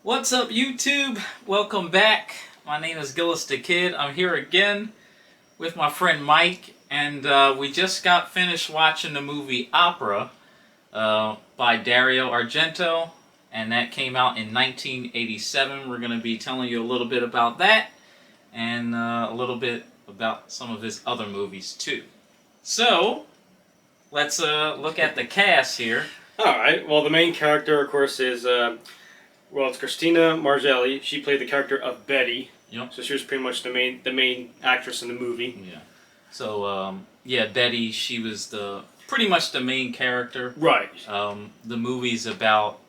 What's up, YouTube? Welcome back. My name is Gillis the Kid. I'm here again with my friend Mike, and we just got finished watching the movie Opera by Dario Argento, and that came out in 1987. We're going to be telling you a little bit about that, and a little bit about some of his other movies too. So, let's look at the cast here. Alright, well the main character of course is, it's Cristina Marzelli. She played the character of Betty. Yep. So she was pretty much the main actress in the movie. Yeah. So, Betty, she was pretty much the main character. Right. The movie's about,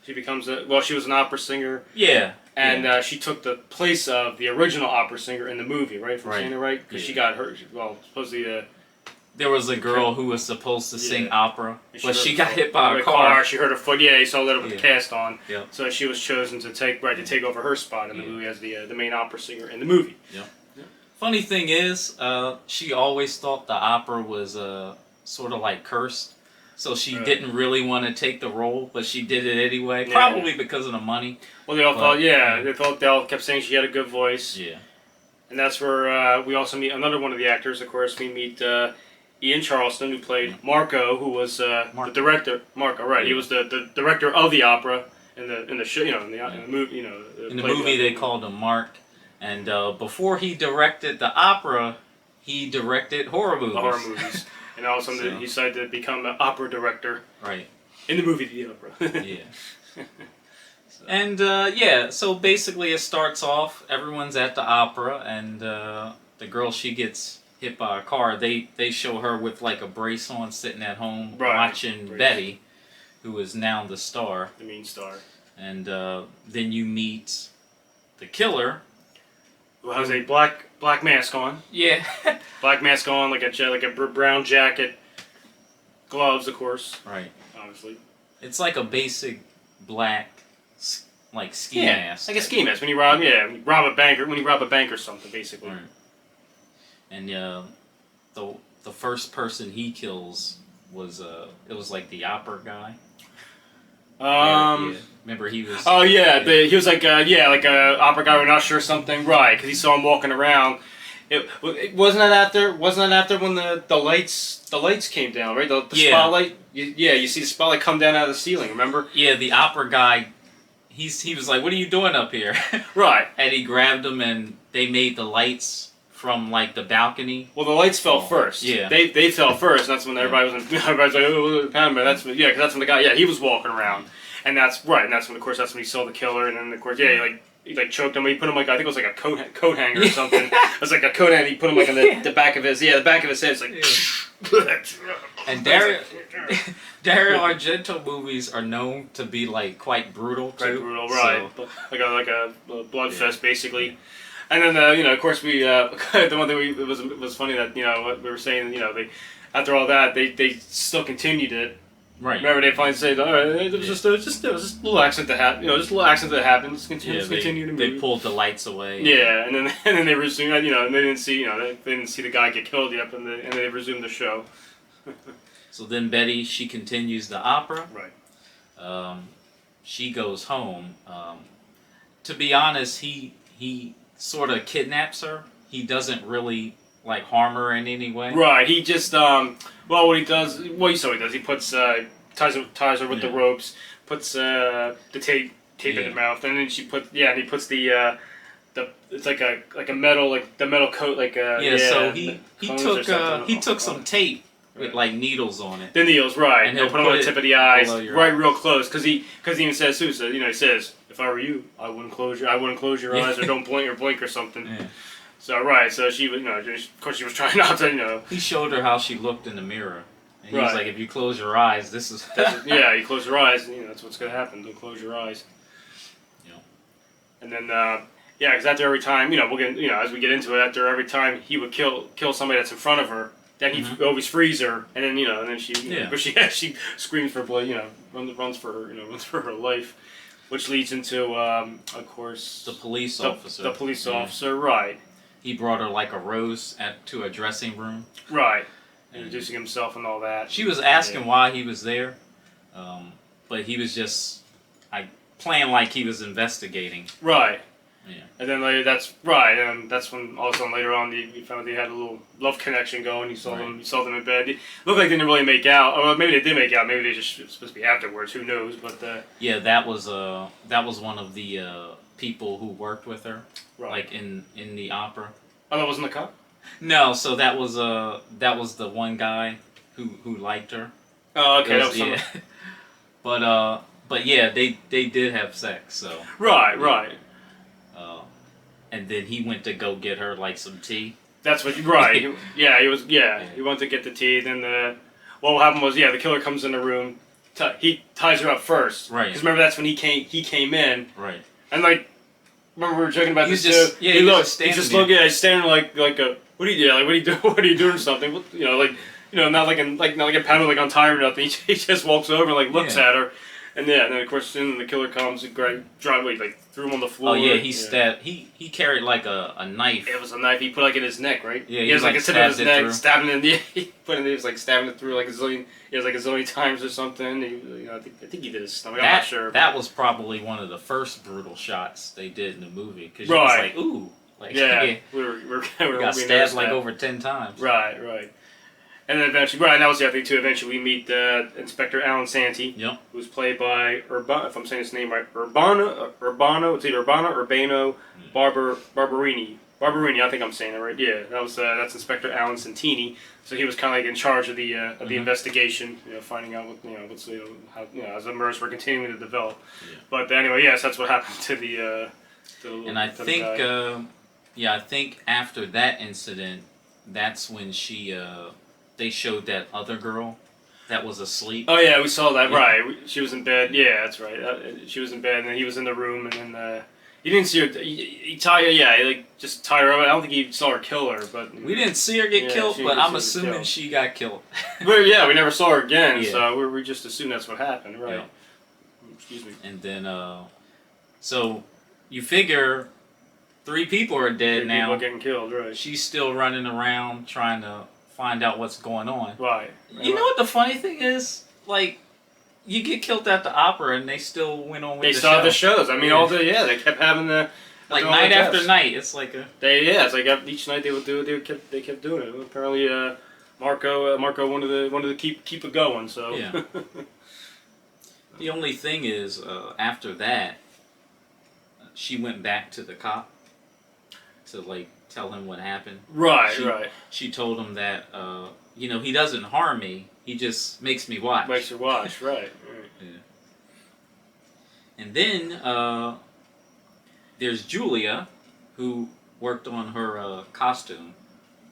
she becomes she was an opera singer. Yeah. And she took the place of the original opera singer in the movie, right? If I'm saying it right? Because she got hurt, supposedly there was a girl who was supposed to sing opera, but she got hit by a car. car. She hurt her foot. Yeah, you saw that with the cast on. Yep. So she was chosen to take over her spot in the movie as the main opera singer in the movie. Yep. Funny thing is, she always thought the opera was sort of like cursed, so she didn't really want to take the role, but she did it anyway. Yeah. Probably because of the money. Well, they all they all kept saying she had a good voice. Yeah. And that's where we also meet another one of the actors. Of course, we meet Ian Charleson, who played Marco, who was the director. Marco, right? He was the director of the opera in the show. In the movie. In the movie, they called him Mark. And before he directed the opera, he directed horror movies. The horror movies. And all of a sudden, he decided to become an opera director. Right. In the movie, the opera. Yeah. And so basically, it starts off. Everyone's at the opera, and the girl, she gets hit by a car. They show her with like a brace on, sitting at home watching Betty, who is now the star, the main star. And then you meet the killer, who has a black mask on. Yeah. Black mask on, like a brown jacket, gloves, of course. Right. Obviously. It's like a basic black ski mask. Like a ski mask when you rob a bank or something, basically. Right. And the first person he kills was it was like the opera guy. Remember he was. Oh yeah, he was like a opera guy. We're not sure something, right? Because he saw him walking around. It wasn't that after when the lights came down, right? The spotlight. You see the spotlight come down out of the ceiling. Remember? Yeah, the opera guy. He was like, "What are you doing up here?" Right. And he grabbed him, and they made the lights from like the balcony. Well, the lights fell first. Yeah. They fell first. And that's when everybody was like, "Oh, but that's when the guy he was walking around." And that's right, and that's when he saw the killer, and then of course he choked him. He put him I think it was like a coat hanger or something. It was like a coat hanger. He put him on the back of his head. It's like. And Dario Argento movies are known to be quite brutal too. Quite brutal, right? So, like a blood fest basically. And then of course we the one thing it was funny that what we were saying they after all that they still continued it. Right. Remember they finally said, "All right, it was just a little accident that happened. Just a little accident that happened. Just continue to move." They pulled the lights away. Yeah, and then they resumed. And they didn't see they didn't see the guy get killed yet, and they resumed the show. So then Betty, she continues the opera. Right. She goes home. To be honest, he sort of kidnaps her. He doesn't really harm her in any way. Right. He just what he does. Well, you saw what he does. He puts ties her with the ropes. Puts the tape in her mouth, and then he puts the it's like a metal the metal coat So he took some tape with needles on it. The needles, right? And he'll put them on the tip of the eyes, right, real close, because he even says, he says, "If I were you, I wouldn't close your eyes, or don't blink or something." Yeah. So right, so she was, of course she was trying not to, He showed her how she looked in the mirror, and he was like, "If you close your eyes, this is." You close your eyes, and that's what's gonna happen. Don't close your eyes. Yeah. And then because after every time, we'll get, as we get into it, after every time he would kill somebody that's in front of her, then he always frees her, and then and then she, but she screams for blood, runs for her life, which leads into, of course, the police officer. The police officer, right? He brought her a rose to a dressing room. Right. Introducing himself and all that. She was asking why he was there, but he was just, playing like he was investigating. Right. Yeah. And then later, that's right, and that's when all of a sudden later on, you found they had a little love connection going. You saw them in bed. It looked like they didn't really make out. Or maybe they did make out. Maybe they just it was supposed to be afterwards. Who knows? But yeah, that was one of the people who worked with her, like in the opera. Oh, that wasn't the cop? No, so that was the one guy who liked her. Oh, okay, that was yeah. But yeah, they did have sex. So right. And then he went to go get her like some tea. That's what. Right. He went to get the tea. Then what happened was the killer comes in the room. He ties her up first. Right. Because remember that's when he came in. Right. And like, remember we were joking about this too. Yeah. He's standing like a. What are you doing? Like, what are you doing? What are you doing? Something. Not like a pound like on time or nothing. He just walks over and like looks at her. And then of course the killer comes and threw him on the floor. Oh yeah, he stabbed. He carried like a knife. It was a knife he put like in his neck, right? Yeah, he was like instead of his neck, through. stabbing it. He put it. He was like stabbing it through like a zillion. He was like a zillion times or something. I think he did his stomach. I'm not sure. That was probably one of the first brutal shots they did in the movie because right. was like, ooh, like we got stabbed like over 10 times. Right. And then eventually, right, and that was the other thing too. Eventually, we meet Inspector Alan Santee, who's played by if I'm saying his name right, Urbano. It's either Urbano Barberini. I think I'm saying it right. Yeah, that's Inspector Alan Santini. So he was kind of like in charge of the investigation, finding out what's how as the murders were continuing to develop. Yeah. But anyway, yes, that's what happened to the. And I think, I think after that incident, that's when they showed that other girl that was asleep. Oh yeah, we saw that. Yeah. Right, she was in bed. Yeah, that's right. She was in bed, and then he was in the room, and then he didn't see her. He just tied her up. I don't think he saw her kill her, but we didn't see her get killed. But I'm assuming she got killed. Well, yeah, we never saw her again, so we just assumed that's what happened, right? Yeah. Excuse me. And then, so you figure 3 people are dead now. 3 people getting killed, right? She's still running around trying to find out what's going on. Right. You know what the funny thing is? Like, you get killed at the opera and they still went on with the show. They still have the shows. I mean, they kept having the... Like, night after night, it's like a... it's like each night they would do it, they kept doing it. Apparently, Marco wanted to keep it going, so... Yeah. The only thing is, after that, she went back to the cop to, like, tell him what happened. Right. She told him that, he doesn't harm me. He just makes me watch. Makes her watch, right. Yeah. And then there's Julia, who worked on her costume.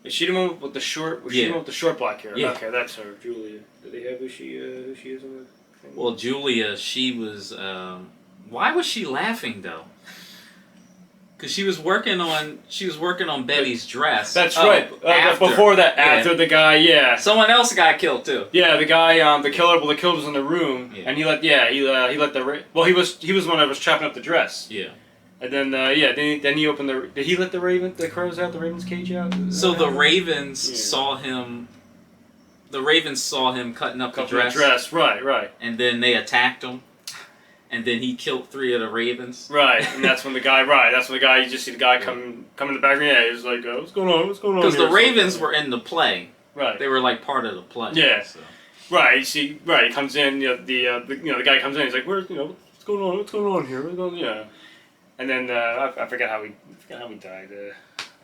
Is she the one with the short? Was she the one with the short black hair? Yeah. Okay, that's her, Julia. Do they have who she is on the thing? Well, Julia, she was. Why was she laughing though? Because she was working on Betty's dress. That's right. Before that, after the guy, someone else got killed too. Yeah, the guy, the killer. Well, the killer was in the room, and he let the. Well, he was the one that was chopping up the dress. Yeah. And then then he opened the. Did he let the crows out? The ravens cage out. So the ravens saw him. The ravens saw him cutting up the dress. Right. And then they attacked him. And then he killed 3 of the ravens. Right, and that's when the guy. You just see the guy come in the background. Yeah, he's like, "What's going on? What's going on?" Because the ravens were in the play. Right. They were like part of the play. Yeah. So. Right. You see. Right. He comes in. The guy comes in. He's like, "What's going on? What's going on here? What's going on?" Yeah. And then I forget how he died.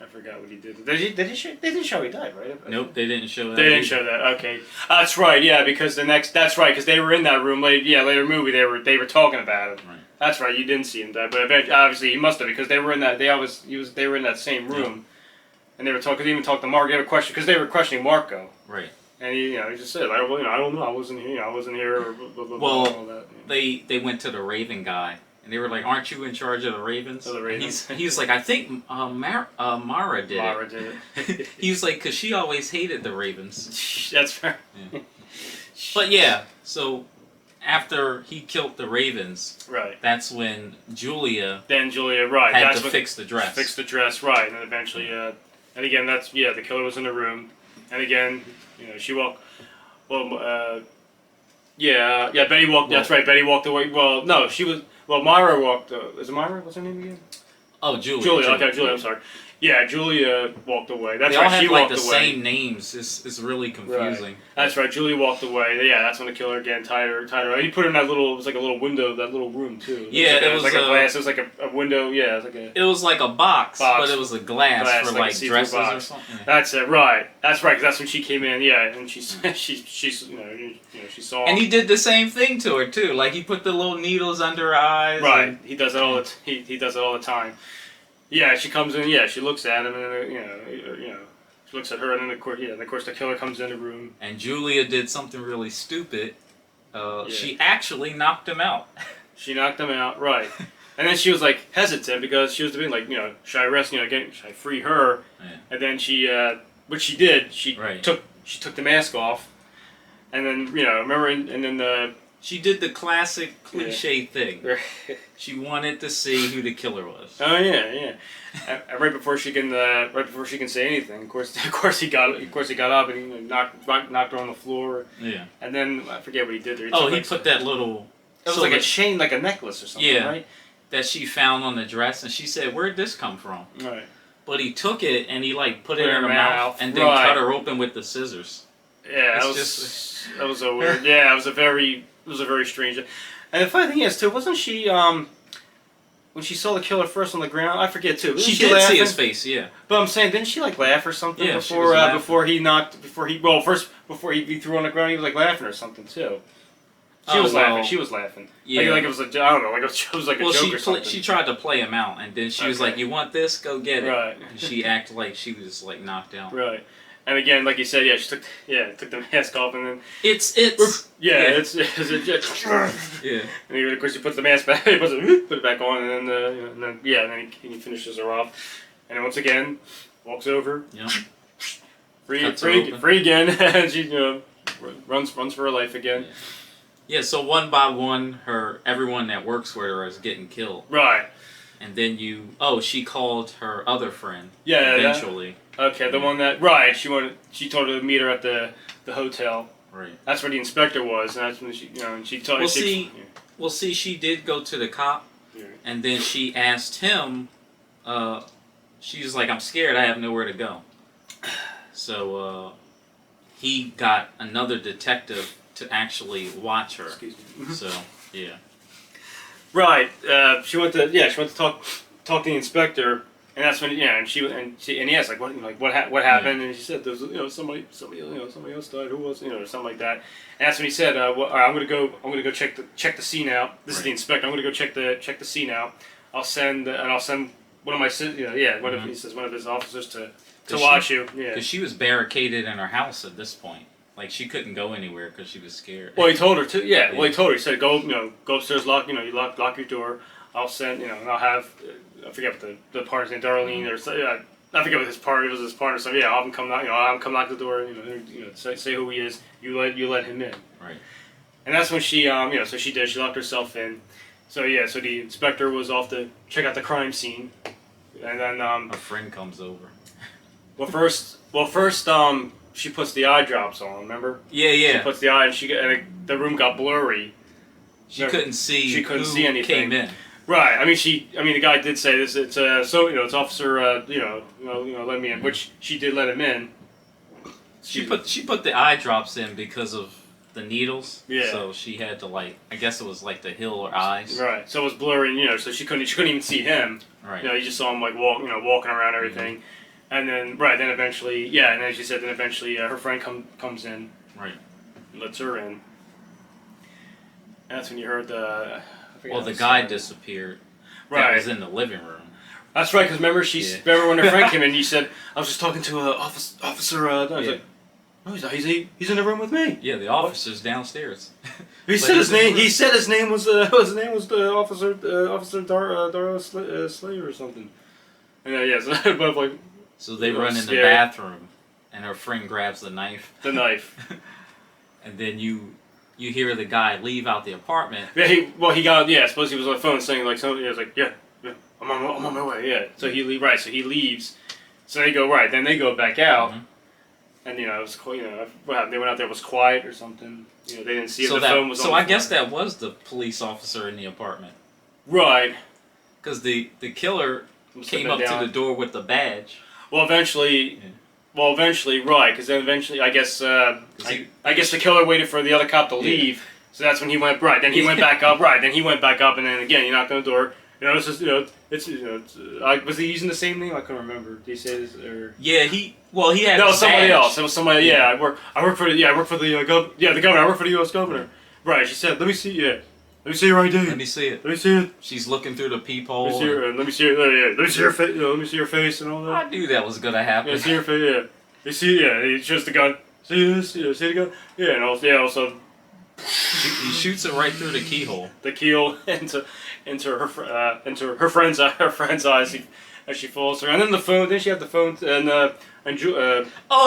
I forgot what he did. They didn't show how he died, right? Nope, they didn't show that. They didn't show that. Okay, that's right. Yeah, because that's right. Because they were in that room later in the movie. They were talking about him. Right. That's right. You didn't see him die, but eventually, obviously he must have because they were in that. They were in that same room, and they were talking. They even talked to Marco. They had a question because they were questioning Marco. Right. And he just said, I don't know. I wasn't here. I wasn't here. Or blah, blah, well, blah, all that. They went to the Raven guy. And they were like, "Aren't you in charge of the Ravens?" Oh, the Ravens. And he's like, "I think Mara did Mara did it." He was like, "Cause she always hated the Ravens." That's fair. Yeah. But yeah, so after he killed the Ravens, right? That's when Julia. Right? Had to fix the dress. Fix the dress, right? And then eventually, and again, the killer was in the room, and again, she walked. Well, Betty walked. That's right. Betty walked away. Well, no, she was. Well, Myra walked. Is it Myra? What's her name again? Oh, Julia. Julia. Okay, Julia. I'm sorry. Yeah, Julia walked away. That's they right. all have She like walked the away. same names. It's really confusing. Right. That's right. Julie walked away. Yeah, that's when the killer again tied her. He put her in that little. It was like a little window, that little room too. It was like a glass. It was like a window. Yeah, it was like a. It was like a box, but it was a glass for like dresses box. or something. Yeah. That's it. Right. That's right. Because that's when she came in. Yeah, and she she saw. And he did the same thing to her too. Like he put the little needles under her eyes. Right. And, he does it all. He does it all the time. Yeah, she comes in. Yeah, she looks at him, and she looks at her, and then of course the killer comes in the room. And Julia did something really stupid. She actually knocked him out. She knocked him out, right? And then she was like hesitant because she was doing like should I arrest should I free her? Yeah. And then she which she did. She took the mask off, and then remember and then she did the classic cliche thing. She wanted to see who the killer was. Oh yeah. Right before she can say anything, of course he got up and he knocked her on the floor. Yeah. And then I forget what he did there. He put that little. It was like a chain, like a necklace or something, right? That she found on the dress, and she said, "Where'd this come from?" Right. But he took it and he like put it in her mouth and then cut her open with the scissors. Yeah, that was so weird. Yeah, it was a very strange. And the funny thing is too, wasn't she when she saw the killer first on the ground? I forget too. She did see his face, yeah. But I'm saying, didn't she like laugh or something before he threw on the ground? He was like laughing or something too. She was laughing. She was laughing. Yeah. Like it was I don't know. Like it was like a joke or something. She tried to play him out, and then she was like, "You want this? Go get it." Right. And she acted like she was like knocked out. Right. And again, like you said, she took the mask off, and then it's yeah. And of course he puts the mask back, put it back on, and then he finishes her off, and then once again walks over, free again, and she runs for her life again. Yeah. So one by one, everyone that works with her is getting killed. Right. And then she called her other friend. Yeah. Eventually. Okay, the one that she told her to meet her at the hotel. Right. That's where the inspector was, and that's when she told her. She did go to the cop, and then she asked him. She was like, "I'm scared. I have nowhere to go." So he got another detective to actually watch her. Excuse me. So yeah. Right. She went to talk to the inspector. And that's when he asked what happened, and she said there was somebody else died, who was or something like that, and that's when he said all right, I'm gonna go check the scene out. This is the inspector. I'm gonna go check the scene out. I'll send one of my he says one of his officers to watch you. Yeah, because she was barricaded in her house at this point. Like she couldn't go anywhere because she was scared. Well, he told her to. Yeah. Well, he told her. He said go upstairs, lock lock your door. I'll send and I'll have. I forget what the partner's name, Darlene, or I forget what his partner was. His partner, so yeah, I'll have him come knock. I'll come knock the door. Say who he is. You let him in. Right. And that's when she so she did. She locked herself in. So so the inspector was off to check out the crime scene, and then her friend comes over. Well, first she puts the eye drops on. Remember? Yeah. She puts the eye, and the room got blurry. She couldn't see. She couldn't see anything. Came in. Right. I mean, the guy did say this. It's it's Officer. Let me in, which she did let him in. She put the eye drops in because of the needles. Yeah. So she had to I guess it was like to heal her eyes. Right. So it was blurry, so she couldn't even see him. Right. You just saw him walking around and everything, and then and then eventually, and then she said her friend comes in. Right. Lets her in. And that's when you heard the. The guy disappeared. Right. That was in the living room. That's right, because remember when her friend came in, you said, I was just talking to officer, I was like, oh, he's in the room with me. Yeah, the officer's downstairs. He said his name was Officer Dario Slayer or something. And so they run in the bathroom, and her friend grabs the knife. The knife. And then you hear the guy leave out the apartment. Yeah, I suppose he was on the phone saying something. He was like, I'm on my way. Yeah, so he leaves. So they go then they go back out, and it was what happened? They went out there, it was quiet or something. They didn't see it. The phone was on. So I guess that was the police officer in the apartment. Right. Because the killer came up to the door with the badge. Well, eventually, right? Because then eventually, I guess the killer waited for the other cop to leave. So that's when he went right. Then he went back up. Right. Then he went back up, and then again he knocked on the door. This is was he using the same name? I couldn't remember. Did he say this or? Yeah, he had. No, it was somebody else. It was somebody. Yeah, I work for the the governor. I work for the U.S. governor. Right. She said, "Let me see. Yeah, let me see your ID. Let me see it. Let me see it." She's looking through the peephole. Let me see your. Let me see your. Yeah, let me see your face. Let me see your face and all that. I knew that was gonna happen. Yeah, see your face. Yeah. You see. Yeah. He shows the gun. See this? Yeah. See the gun? Yeah. And also. He shoots it right through the keyhole. The keyhole into her friend's eyes as she falls around. And then the phone. Then she had the phone and oh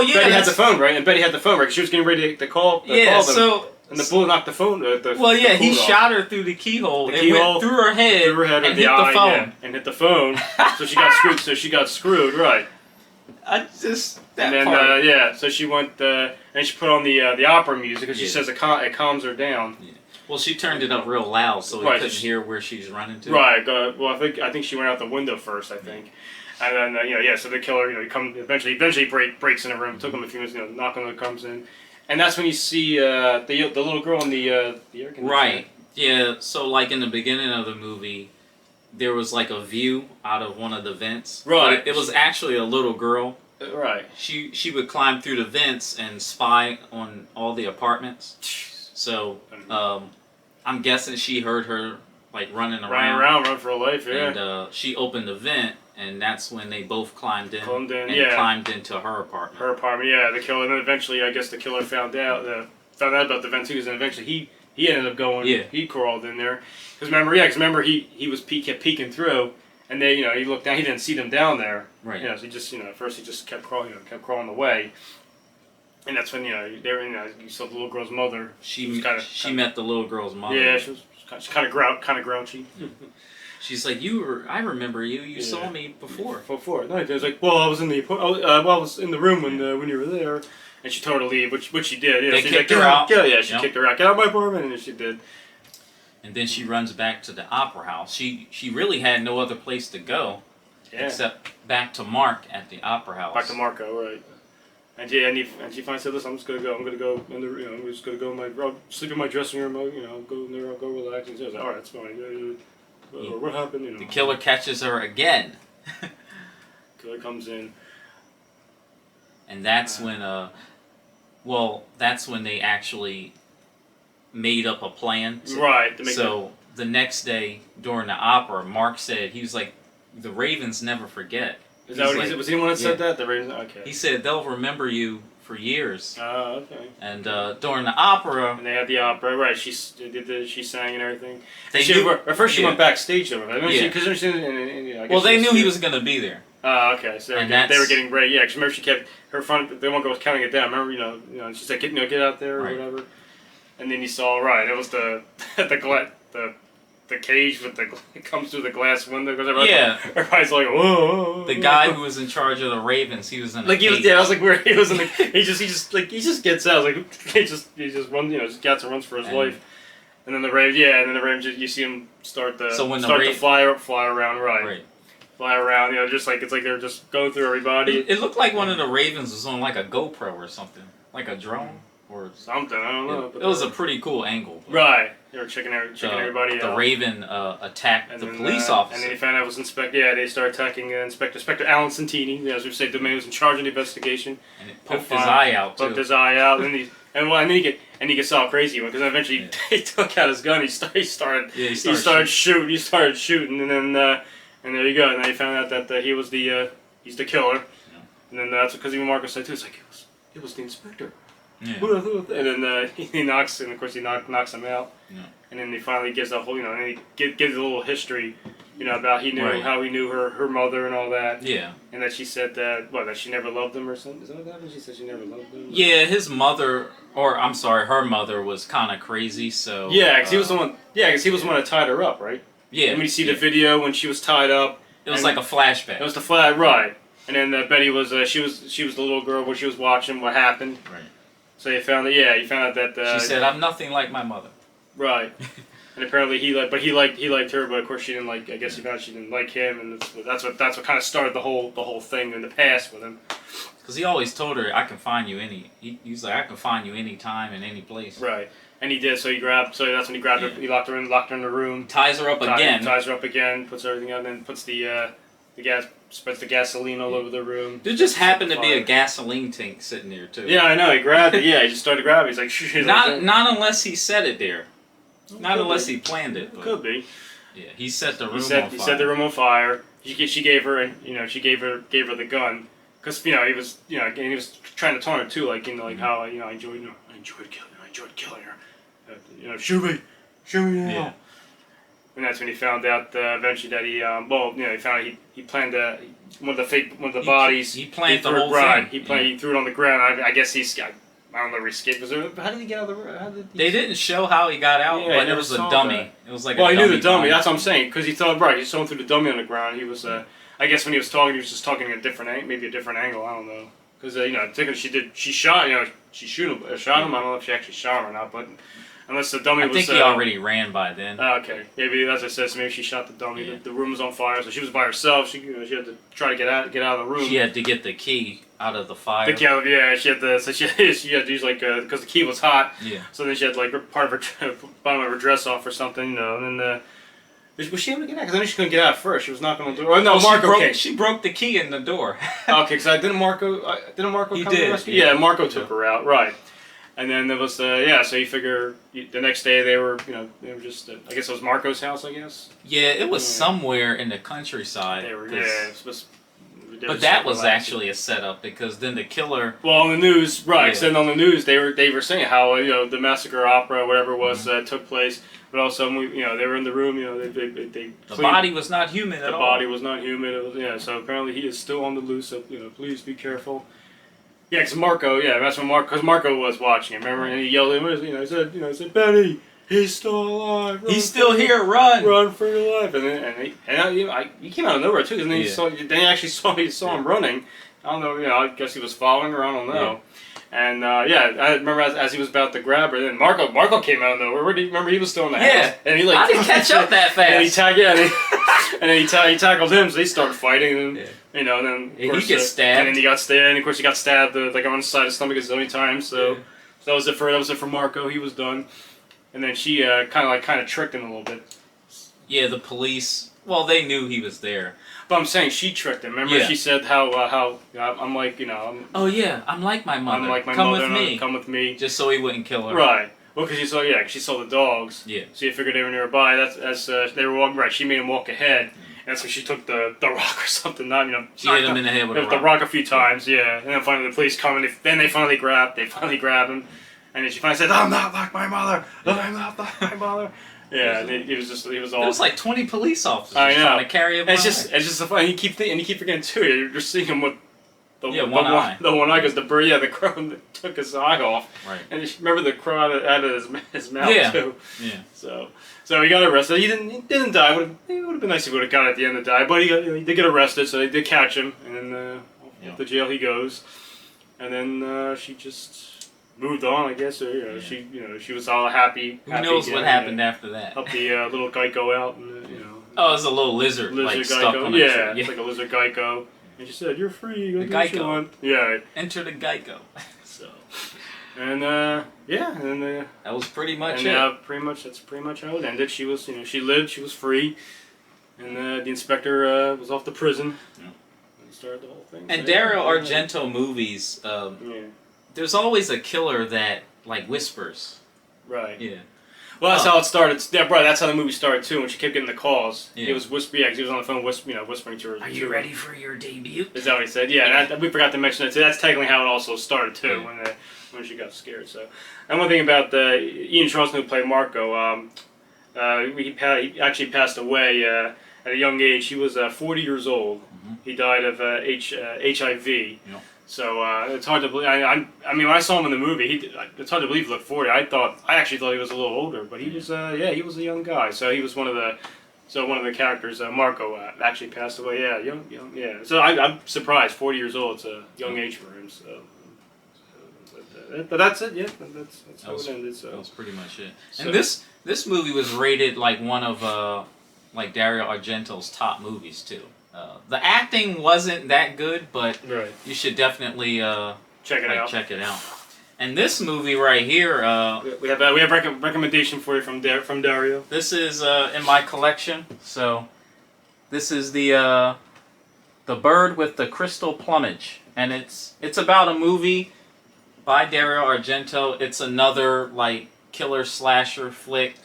yeah. Betty had the phone right, and Betty had the phone right. She was getting ready to call. Call them, so. And the bullet knocked the phone. He shot her through the keyhole. It went through her head, and hit the phone. Yeah, and hit the phone. So she got screwed. So she got screwed, right? So she went and she put on the opera music because she says it calms her down. Yeah. Well, she turned it up real loud so he couldn't hear where she's running to. Right. Well, I think she went out the window first. I think. And then so the killer he eventually breaks in the room. Took him a few minutes. Knock on the comes in. And that's when you see the little girl in the air conditioner. Right. Yeah. So like in the beginning of the movie, there was like a view out of one of the vents. Right. But it was actually a little girl. Right. She would climb through the vents and spy on all the apartments. So I'm guessing she heard her like running run for her life. Yeah. And she opened the vent. And that's when they both climbed in climbed into her apartment. Her apartment, yeah. The killer, and then eventually, I guess the killer found out about the vent too. And eventually, he ended up going. Yeah. He crawled in there. Because remember, he was kept peeking through, and they, he looked down. He didn't see them down there. Right. So he just, at first he just kept crawling away. And that's when you saw the little girl's mother. She met the little girl's mother. Yeah, she was kind of grouchy. She's like, I remember you. You saw me before. No, I was like, well, I was in the room when you were there, and she told her to leave, which she did. They kicked her out. She kicked her out. Get out of my apartment, and she did. And then she runs back to the opera house. She really had no other place to go, except back to Mark at the opera house. Back to Marco, right? And she finally said, "Listen, I'm just gonna go in the I'm just gonna go I'll sleep in my dressing room. I'll go in there. I'll go relax." And she was like, "All right, that's fine." What happened? The killer catches her again. Killer comes in, and that's when that's when they actually made up a plan. Right. The next day during the opera, Mark said he was like, "The Ravens never forget." Is that what he said? Was he the one that said that? The Ravens. Okay. He said they'll remember you for years. Oh, okay. And during the opera, and they had the opera, right? She sang and everything. She went backstage though. They knew he was gonna be there. Oh, okay. So they were getting ready. Yeah, because remember she kept her front. They won't go counting it down. Remember, she said, "Get out there" or whatever. And then you saw it was the the cage with it comes through the glass window. Because everybody's like, whoa. The guy who was in charge of the Ravens, he was in a cage. I was like, where he was in the. He just gets out. Like he just runs. Just gets and runs for his life. And then the Ravens, you see him start to fly around, right? Fly around, just like it's like they're just going through everybody. It looked like one of the Ravens was on like a GoPro or something, like a drone or something. I don't know. It was a pretty cool angle. Right. They were checking everybody out. The Raven attacked the police officer. And then he found out it was they started attacking Inspector Alan Santini. As we say, the man was in charge of the investigation. And it poked his eye out, too. Poked his eye out. And then he gets all crazy because eventually he took out his gun. He started shooting. And then there you go. And then he found out that he was he's the killer. Yeah. And then that's because even Marcus said too. It's like it was the inspector. Yeah. And then he knocks, and of course he knocks him out. Yeah. And then he finally gives the whole, and he gives a little history, about how he knew her mother and all that. Yeah. And that she said that she never loved him or something. Is that what happened? She said she never loved him. Yeah, her mother was kind of crazy. So yeah, because he was the one. Yeah, because he was the one that tied her up, right? Yeah. And when you see the video when she was tied up, it was like a flashback. It was the flag, right? And then Betty was she was the little girl where she was watching what happened. Right. So you found out that... she said, "I'm nothing like my mother." Right. And apparently he liked her, but of course she didn't like. I guess he found she didn't like him, and that's what kind of started the whole thing in the past with him. Because he always told her, "I can find you He's like, "I can find you anytime and any place." Right, and he did. So that's when he grabbed her. He locked her in the room. Ties her up again. Ties her up again. Puts everything on, and then puts the spreads the gasoline all over the room. There just happened to be a gasoline tank sitting there too. Yeah, I know. He grabbed it. Yeah, he just started grabbing. He's like, shh. Not unless he set it there. Not unless he planned it. But could be. Yeah, he set the room on fire. He set the room on fire. She gave her, she gave her the gun, because he was, and he was trying to taunt her too, like how I enjoyed killing her. Shoot me now. Yeah. And that's when he found out eventually that he found out he planned one of the bodies. He planned the whole thing. He threw it on the ground. I guess I don't know where he escaped. How did he get out of the room? They didn't show how he got out, but it was a dummy. That. It was like he knew the dummy. That's what I'm saying, because he thought he saw him through the dummy on the ground. He was I guess when he was talking, he was just talking at a different angle, maybe a different angle. I don't know, because she shot him. I don't know if she actually shot him or not, but. Unless the dummy was... I think he already ran by then. Okay. Maybe, as I said, maybe she shot the dummy. Yeah. The room was on fire, so she was by herself. She had to try to get out of the room. She had to get the key out of the fire. She had to use, because the key was hot. Yeah. So then she had, part of her, bottom of her dress off or something, and then, was she able to get out? Because I knew she couldn't get out first. She was knocking on the door. Oh, no, Marco came. She broke the key in the door. Okay, because didn't Marco come to the rescue? Yeah, Marco took her out, right. And then there was so you figure the next day they were just I guess it was Marco's house, I guess. Yeah, it was somewhere in the countryside. They were but that was actually a setup, because then the killer. Well, on the news, right? Yeah. So on the news they were saying how the massacre opera or whatever was took place, but also they were in the room. The body was not human at all. The body was not human. It was, so apparently he is still on the loose. So please be careful. Yeah, because that's when because Marco was watching it, remember? And he yelled at him, he said, Benny, he's still alive. He's still here, run! Run for your life. He came out of nowhere, too, because then he saw him running. I don't know, I guess he was following her, I don't know. Yeah. And, I remember as he was about to grab her, then Marco came out of nowhere. Remember, he was still in the house. Yeah, and I didn't catch up that fast. And he tackled him, so they started fighting, and and then he gets stabbed, and then he got stabbed, and of course he got stabbed on the side of the stomach a zillion times. So that was it for Marco. He was done, and then she kind of tricked him a little bit. Yeah, the police. Well, they knew he was there. But I'm saying she tricked him. Remember, she said how I'm like oh yeah, I'm like my mother. I'm like my Come mother. with me. Come with me. Just so he wouldn't kill her. Right. Well, because she saw the dogs. Yeah. So you figured they were nearby. That's they were walking. Right. She made him walk ahead. And that's when she took the rock or something. She hit him in the head with the rock a few times. Yeah. And then finally the police come, and then they finally grab him, and then she finally said, "I'm not like my mother. I'm not like my mother." Yeah. And he was all. There was like 20 police officers trying to carry him. It's just so funny. You keep forgetting too. You're seeing him with. One eye. The one eye, because the crow took his eye off. Right. And you remember the crow out of his mouth too. Yeah. So he got arrested. He didn't die. It would have been nice if he would have got at the end to die. But he did get arrested, so they did catch him, and then off to jail he goes. And then she just moved on, I guess. Or, she was all happy. Who knows what happened after that? Helped the little Geico out, and Oh, it was a little lizard like, Geico. Stuck on a tree. It's like a lizard Geico. And she said, "You're free. You the Geico. Yeah. Enter the Geico. So, and and that was pretty much it. That's pretty much how it ended. She was, she lived. She was free, and the inspector was off to prison. Yeah. And started the whole thing. And Dario Argento movies, there's always a killer that whispers. Right. Yeah. Well, that's how it started. Yeah, right. That's how the movie started too. When she kept getting the calls, he was whispering. Yeah, 'cause he was on the phone, whispering to her. Are you ready for your debut? Is that what he said? Yeah, we forgot to mention that too. That's technically how it also started too, when she got scared. So, and one thing about Ian Charleson, who played Marco, he actually passed away at a young age. He was 40 years old. Mm-hmm. He died of HIV. Yeah. So it's hard to believe. I mean, when I saw him in the movie, it's hard to believe he looked 40. I actually thought he was a little older, but he was he was a young guy. So he was one of the characters. Marco actually passed away. Yeah, young. Yeah. So I'm surprised. 40 years old. It's a young age for him. So but, but that's it. Yeah, that's how it ended. So that was pretty much it. So, and this movie was rated like one of like Dario Argento's top movies too. The acting wasn't that good, but you should definitely check it out. Check it out. And this movie right here, we have recommendation for you from Dario. This is in my collection. So this is the Bird with the Crystal Plumage, and it's about a movie by Dario Argento. It's another like killer slasher flick.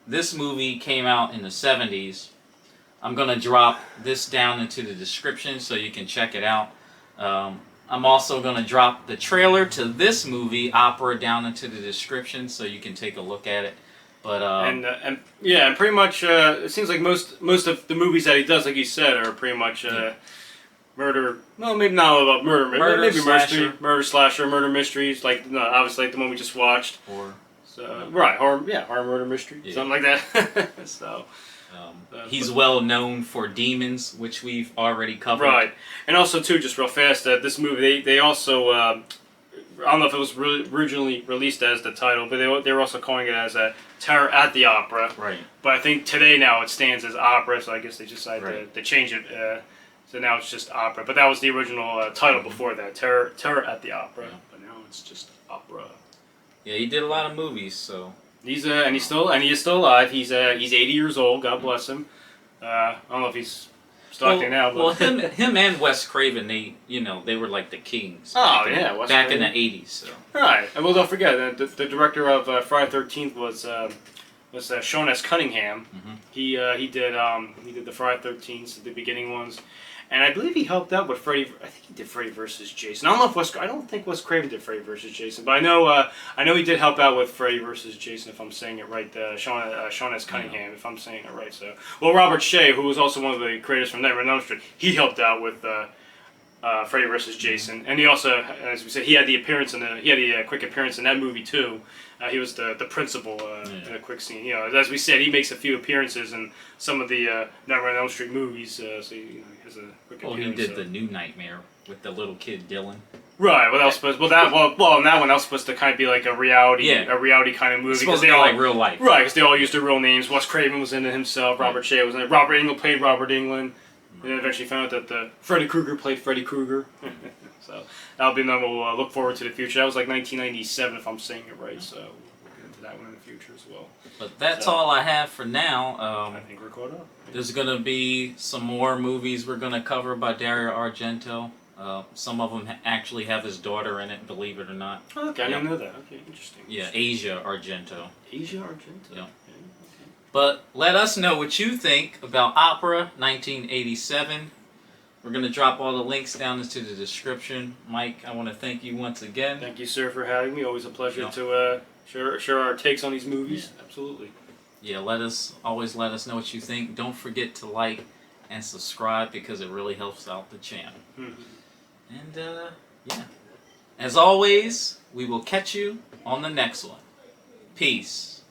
This movie came out in the 70s. I'm gonna drop this down into the description so you can check it out. I'm also going to drop the trailer to this movie, Opera, down into the description so you can take a look at it. But and pretty much it seems like most of the movies that he does, like you said, are pretty much murder. Well, maybe not all about murder. Maybe slasher. murder slasher, murder mysteries. Like obviously like the one we just watched. Or horror murder mystery, something like that. So. He's well known for Demons, which we've already covered. Right, and also too, just real fast, this movie they also I don't know if it was originally released as the title, but they were also calling it as a Terror at the Opera. Right. But I think today now it stands as Opera, so I guess they decided to change it. So now it's just Opera, but that was the original title before that, Terror at the Opera. Yeah. But now it's just Opera. Yeah, he did a lot of movies, so. He is still alive. He's 80 years old. God bless him. I don't know if he's still acting now. But. Well, him and Wes Craven, they were like the kings. Oh Wes back Craven. In the 80s. So. Right, and well, don't forget the director of Friday the 13th was Sean S. Cunningham. Mm-hmm. He did the Friday the 13th, the beginning ones. And I believe he helped out with Freddy. I think he did Freddy vs. Jason. I don't think Wes Craven did Freddy vs. Jason, but I know he did help out with Freddy vs. Jason. If I'm saying it right, Sean S. Cunningham. If I'm saying it right, so Robert Shea, who was also one of the creators from Nightmare on Elm Street, he helped out with Freddy vs. Jason, and he also, as we said, he had a quick appearance in that movie too. He was the principal in a quick scene. As we said, he makes a few appearances in some of the Nightmare on Elm Street movies. So he has a quick appearance. He did the New Nightmare with the little kid Dylan. Right. Well, that was supposed. That one was supposed to kind of be like a reality kind of movie because they all like real life. Right, because they all used their real names. Wes Craven was in it himself. Robert Shea was in it. Robert Englund played Robert Englund. And then eventually found out that Freddy Krueger played Freddy Krueger. So that'll be another we'll look forward to the future. That was like 1997, if I'm saying it right. So we'll get into that one in the future as well. But that's all I have for now. I think we're caught up. There's going to be some more movies we're going to cover by Dario Argento. Some of them actually have his daughter in it, believe it or not. Okay, I didn't know that. Okay, interesting. Yeah, Asia Argento. Asia Argento? Yeah. But let us know what you think about Opera 1987. We're going to drop all the links down into the description. Mike, I want to thank you once again. Thank you, sir, for having me. Always a pleasure to share our takes on these movies. Yeah. Absolutely. Yeah, always let us know what you think. Don't forget to like and subscribe because it really helps out the channel. And, as always, we will catch you on the next one. Peace.